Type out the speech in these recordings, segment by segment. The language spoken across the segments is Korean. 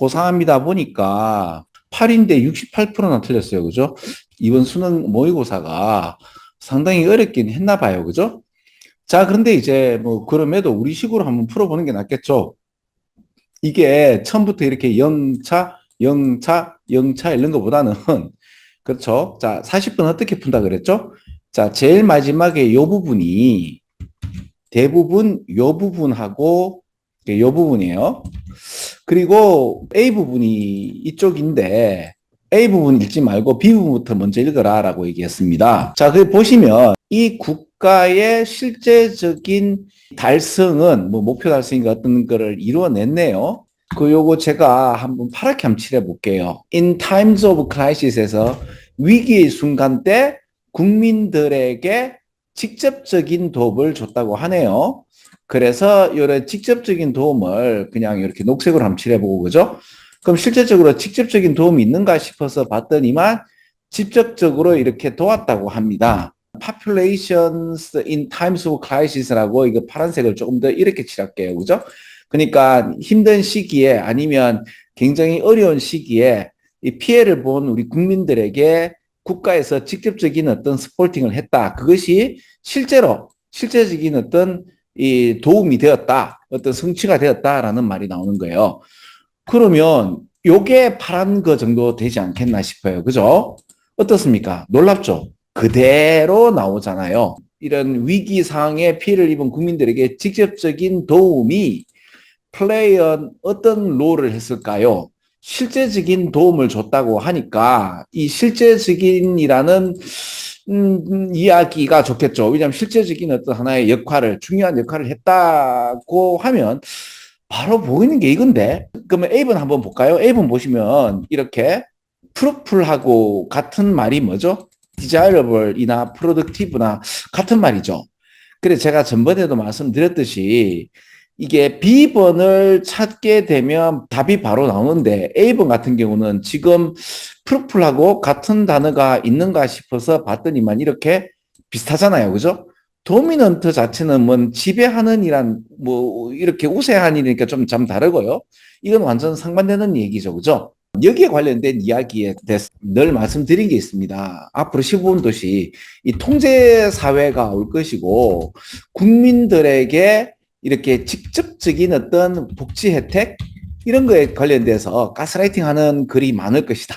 고3이다 보니까 8인데 68%나 틀렸어요. 그죠? 이번 수능 모의고사가 상당히 어렵긴 했나 봐요. 그죠? 자, 그런데 이제 뭐 그럼에도 우리 식으로 한번 풀어보는 게 낫겠죠. 이게 처음부터 이렇게 0차, 0차, 0차 이런 것보다는 그렇죠. 자, 40분 어떻게 푼다 그랬죠? 자, 제일 마지막에 요 부분이 대부분 요 부분하고 요 부분이에요. 그리고 A 부분이 이쪽인데 A 부분 읽지 말고 B 부분부터 먼저 읽어라 라고 얘기했습니다. 자, 그 보시면 이 국가의 실제적인 달성은 뭐 목표 달성인가 어떤 거를 이루어냈네요. 그 요거 제가 한번 파랗게 한번 칠해 볼게요. In times of crisis에서 위기의 순간 때 국민들에게 직접적인 도움을 줬다고 하네요. 그래서 이런 직접적인 도움을 그냥 이렇게 녹색으로 한번 칠해보고 그죠? 그럼 실제적으로 직접적인 도움이 있는가 싶어서 봤더니만 직접적으로 이렇게 도왔다고 합니다. Populations in times of crisis라고 이거 파란색을 조금 더 이렇게 칠할게요. 그죠? 그러니까 힘든 시기에 아니면 굉장히 어려운 시기에 이 피해를 본 우리 국민들에게 국가에서 직접적인 어떤 스포팅을 했다. 그것이 실제적인 어떤 이 도움이 되었다. 어떤 성취가 되었다라는 말이 나오는 거예요. 그러면 요게 파란 거 정도 되지 않겠나 싶어요. 그죠? 어떻습니까? 놀랍죠? 그대로 나오잖아요. 이런 위기 상황에 피해를 입은 국민들에게 직접적인 도움이 플레이언 어떤 롤을 했을까요? 실제적인 도움을 줬다고 하니까 이 실제적인이라는 이야기가 좋겠죠. 왜냐하면 실제적인 어떤 하나의 중요한 역할을 했다고 하면 바로 보이는 게 이건데. 그러면 A번 한번 볼까요? A번 보시면 이렇게 프루풀하고 같은 말이 뭐죠? desirable이나 productive나 같은 말이죠. 그래서 제가 전번에도 말씀드렸듯이 이게 B번을 찾게 되면 답이 바로 나오는데 A번 같은 경우는 지금 프루풀하고 같은 단어가 있는가 싶어서 봤더니만 이렇게 비슷하잖아요. 그죠? 도미넌트 자체는 뭐 지배하는 이란 뭐 이렇게 우세한이니까 좀 다르고요. 이건 완전 상반되는 얘기죠. 그죠? 여기에 관련된 이야기에 대해서 늘 말씀드린 게 있습니다. 앞으로 15분 도시 이 통제 사회가 올 것이고 국민들에게 이렇게 직접적인 어떤 복지 혜택 이런 거에 관련돼서 가스라이팅 하는 글이 많을 것이다.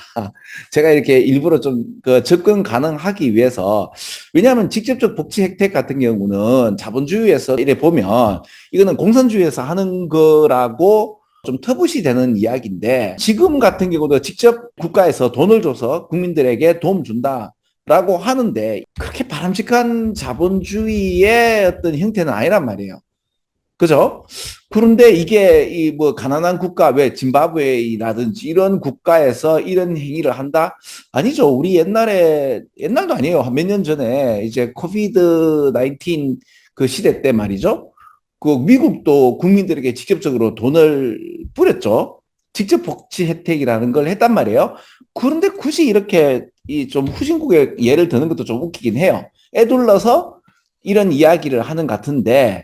제가 이렇게 일부러 좀 그 접근 가능하기 위해서 왜냐하면 직접적 복지 혜택 같은 경우는 자본주의에서 이래 보면 이거는 공산주의에서 하는 거라고 좀 터부시 되는 이야기인데 지금 같은 경우도 직접 국가에서 돈을 줘서 국민들에게 도움 준다라고 하는데 그렇게 바람직한 자본주의의 어떤 형태는 아니란 말이에요. 그죠? 그런데 이게 이 뭐 가난한 국가 왜 짐바브웨이라든지 이런 국가에서 이런 행위를 한다? 아니죠. 우리 옛날도 아니에요. 몇 년 전에 이제 코비드 19 그 시대 때 말이죠. 그 미국도 국민들에게 직접적으로 돈을 뿌렸죠. 직접 복지 혜택이라는 걸 했단 말이에요. 그런데 굳이 이렇게 이 좀 후진국의 예를 드는 것도 좀 웃기긴 해요. 애둘러서 이런 이야기를 하는 것 같은데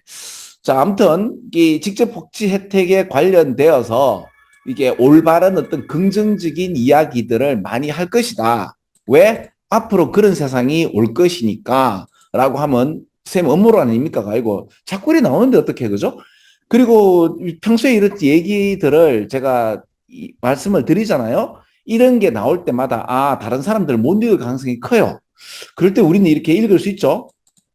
자, 아무튼 이 직접 복지 혜택에 관련되어서 이게 올바른 어떤 긍정적인 이야기들을 많이 할 것이다. 왜? 앞으로 그런 세상이 올 것이니까 라고 하면 쌤 업무로 아닙니까? 아니고 자꾸 이렇게 나오는데 어떻게 그죠? 그리고 평소에 이런 얘기들을 제가 말씀을 드리잖아요. 이런 게 나올 때마다 다른 사람들 못 읽을 가능성이 커요. 그럴 때 우리는 이렇게 읽을 수 있죠.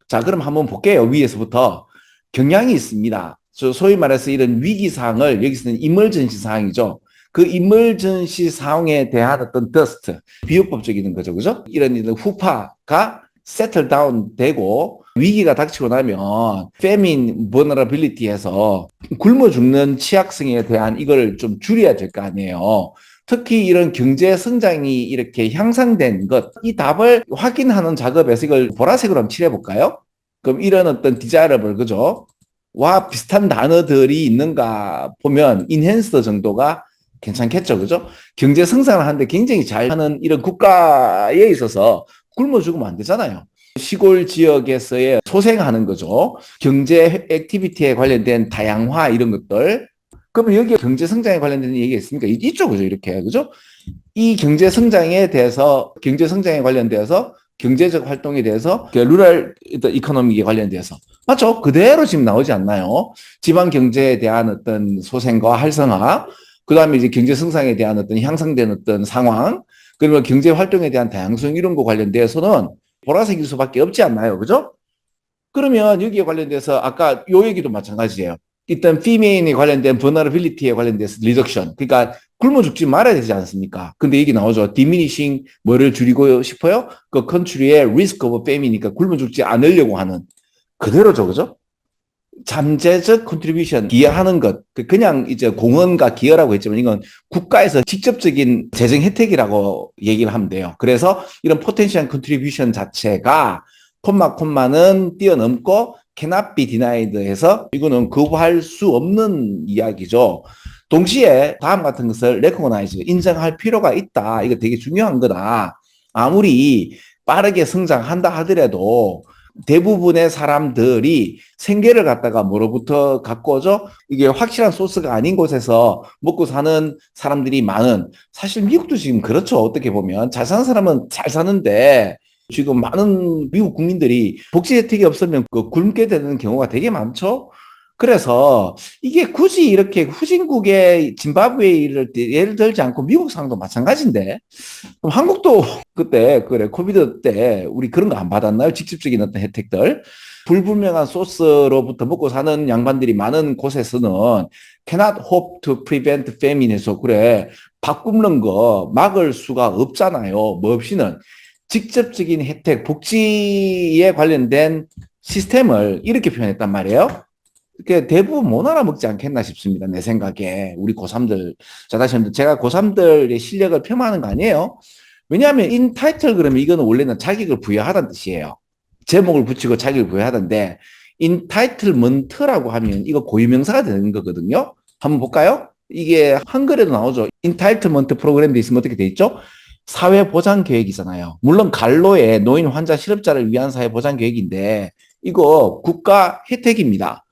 자, 그럼 한번 볼게요. 위에서부터. 경향이 있습니다. 소위 말해서 이런 위기 사항을 여기서는 이멀전시 사항이죠. 그 이멀전시 상황에 대한 어떤 더스트, 비유법적인 거죠. 그죠? 이런 후파가 세틀 다운 되고 위기가 닥치고 나면 페민 버너러빌리티에서 굶어 죽는 취약성에 대한 이걸 좀 줄여야 될 거 아니에요. 특히 이런 경제 성장이 이렇게 향상된 것, 이 답을 확인하는 작업에서 이걸 보라색으로 한번 칠해 볼까요? 그럼 이런 어떤 디자이러블 그죠? 와 비슷한 단어들이 있는가 보면 인핸스더 정도가 괜찮겠죠. 그죠? 경제 성장을 하는데 굉장히 잘하는 이런 국가에 있어서 굶어 죽으면 안 되잖아요. 시골 지역에서의 소생하는 거죠. 경제 액티비티에 관련된 다양화 이런 것들. 그러면 여기에 경제 성장에 관련된 얘기가 있습니까? 있죠, 그죠? 이렇게, 그죠? 이 경제 성장에 대해서, 경제 성장에 관련되어서 경제적 활동에 대해서 루럴 이코노미에 관련돼서 맞죠? 그대로 지금 나오지 않나요? 지방 경제에 대한 어떤 소생과 활성화, 그다음에 이제 경제 성장에 대한 어떤 향상된 어떤 상황, 그리고 경제 활동에 대한 다양성 이런 거 관련돼서는 보라색일 수밖에 없지 않나요? 그죠? 그러면 여기에 관련돼서 아까 요 얘기도 마찬가지예요. 일단 피메인에 관련된 vulnerability에 관련돼서 리덕션. 그러니까 굶어 죽지 말아야 되지 않습니까? 근데 얘기 나오죠. diminishing 뭐를 줄이고 싶어요? 그 country의 risk of famine이니까 굶어 죽지 않으려고 하는 그대로죠. 그죠? 잠재적 컨트리뷰션 기여하는 것 그냥 이제 공헌과 기여라고 했지만 이건 국가에서 직접적인 재정 혜택이라고 얘기를 하면 돼요. 그래서 이런 포텐셜 컨트리뷰션 자체가 콤마는 뛰어넘고 cannot be denied 해서 이거는 거부할 수 없는 이야기죠. 동시에 다음 같은 것을 recognize 인정할 필요가 있다. 이거 되게 중요한 거다. 아무리 빠르게 성장한다 하더라도 대부분의 사람들이 생계를 갖다가 뭐로부터 갖고 오죠? 이게 확실한 소스가 아닌 곳에서 먹고 사는 사람들이 많은, 사실 미국도 지금 그렇죠. 어떻게 보면 잘 사는 사람은 잘 사는데 지금 많은 미국 국민들이 복지 혜택이 없으면 굶게 되는 경우가 되게 많죠. 그래서 이게 굳이 이렇게 후진국의 짐바브웨이를 예를 들지 않고 미국 상황도 마찬가지인데 그럼 한국도 그때 그래 코비드 때 우리 그런 거 안 받았나요? 직접적인 어떤 혜택들. 불분명한 소스로부터 먹고 사는 양반들이 많은 곳에서는 cannot hope to prevent famine에서 그래 밥 굶는 거 막을 수가 없잖아요. 뭐 없이는 직접적인 혜택, 복지에 관련된 시스템을 이렇게 표현했단 말이에요. 그러니까 대부분 못 알아먹지 않겠나 싶습니다. 내 생각에. 우리 고3들. 자, 다시 한번 제가 고3들의 실력을 폄하하는 거 아니에요. 왜냐하면 인타이틀 그러면 이거는 원래는 자격을 부여하다는 뜻이에요. 제목을 붙이고 자격을 부여하던데 인타이틀먼트라고 하면 이거 고유명사가 되는 거거든요. 한번 볼까요? 이게 한글에도 나오죠. 인타이틀먼트 프로그램도 있으면 어떻게 돼 있죠? 사회보장계획이잖아요. 물론 갈로의 노인 환자 실업자를 위한 사회보장계획인데 이거 국가 혜택입니다.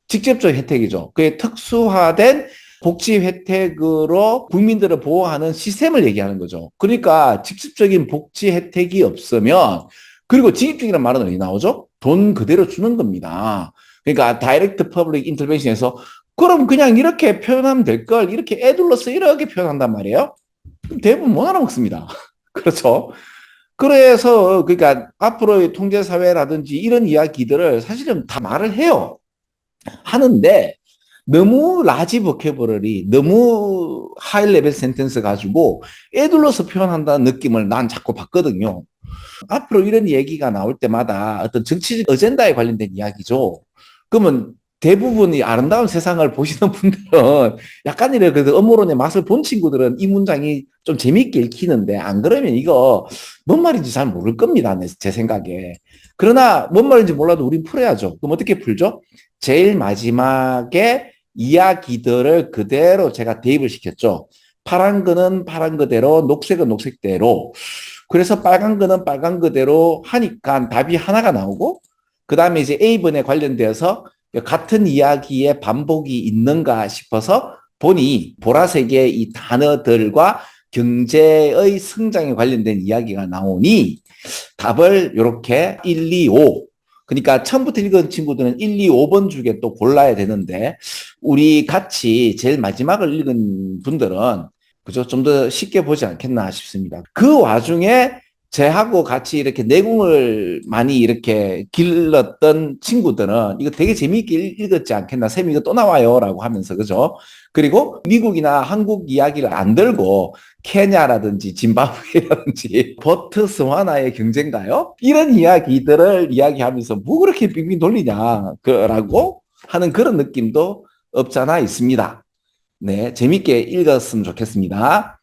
직접적 혜택이죠. 그게 특수화된 복지 혜택으로 국민들을 보호하는 시스템을 얘기하는 거죠. 그러니까 직접적인 복지 혜택이 없으면 그리고 직접적이라는 말은 어디 나오죠? 돈 그대로 주는 겁니다. 그러니까 다이렉트 퍼블릭 인터벤션에서 그럼 그냥 이렇게 표현하면 될 걸 이렇게 애둘러서 이렇게 표현한단 말이에요. 대부분 못 알아먹습니다. 그렇죠? 그래서 그러니까 앞으로의 통제 사회라든지 이런 이야기들을 사실은 다 말을 해요. 하는데 너무 라지 보케버럴이 너무 하이 레벨 센텐스 가지고 애둘러서 표현한다는 느낌을 난 자꾸 받거든요. 앞으로 이런 얘기가 나올 때마다 어떤 정치적 어젠다에 관련된 이야기죠. 그러면 대부분이 아름다운 세상을 보시는 분들은 약간이라도 그래도 음모론의 맛을 본 친구들은 이 문장이 좀 재미있게 읽히는데 안 그러면 이거 뭔 말인지 잘 모를 겁니다. 제 생각에. 그러나 뭔 말인지 몰라도 우린 풀어야죠. 그럼 어떻게 풀죠? 제일 마지막에 이야기들을 그대로 제가 대입을 시켰죠. 파란 거는 파란 거대로, 녹색은 녹색대로. 그래서 빨간 거는 빨간 거대로 하니까 답이 하나가 나오고, 그 다음에 이제 A번에 관련되어서 같은 이야기의 반복이 있는가 싶어서 보니 보라색의 이 단어들과 경제의 성장에 관련된 이야기가 나오니 답을 이렇게 1, 2, 5. 그러니까 처음부터 읽은 친구들은 1, 2, 5번 중에 또 골라야 되는데 우리 같이 제일 마지막을 읽은 분들은 그죠? 좀 더 쉽게 보지 않겠나 싶습니다. 그 와중에 제하고 같이 이렇게 내공을 많이 이렇게 길렀던 친구들은 이거 되게 재미있게 읽었지 않겠나. 쌤 이거 또 나와요 라고 하면서 그죠? 그리고 미국이나 한국 이야기를 안 들고 케냐라든지 짐바브웨라든지 보트스와나의 경쟁가요? 이런 이야기들을 이야기하면서 뭐 그렇게 빙빙 돌리냐라고 하는 그런 느낌도 없잖아 있습니다. 네, 재밌게 읽었으면 좋겠습니다.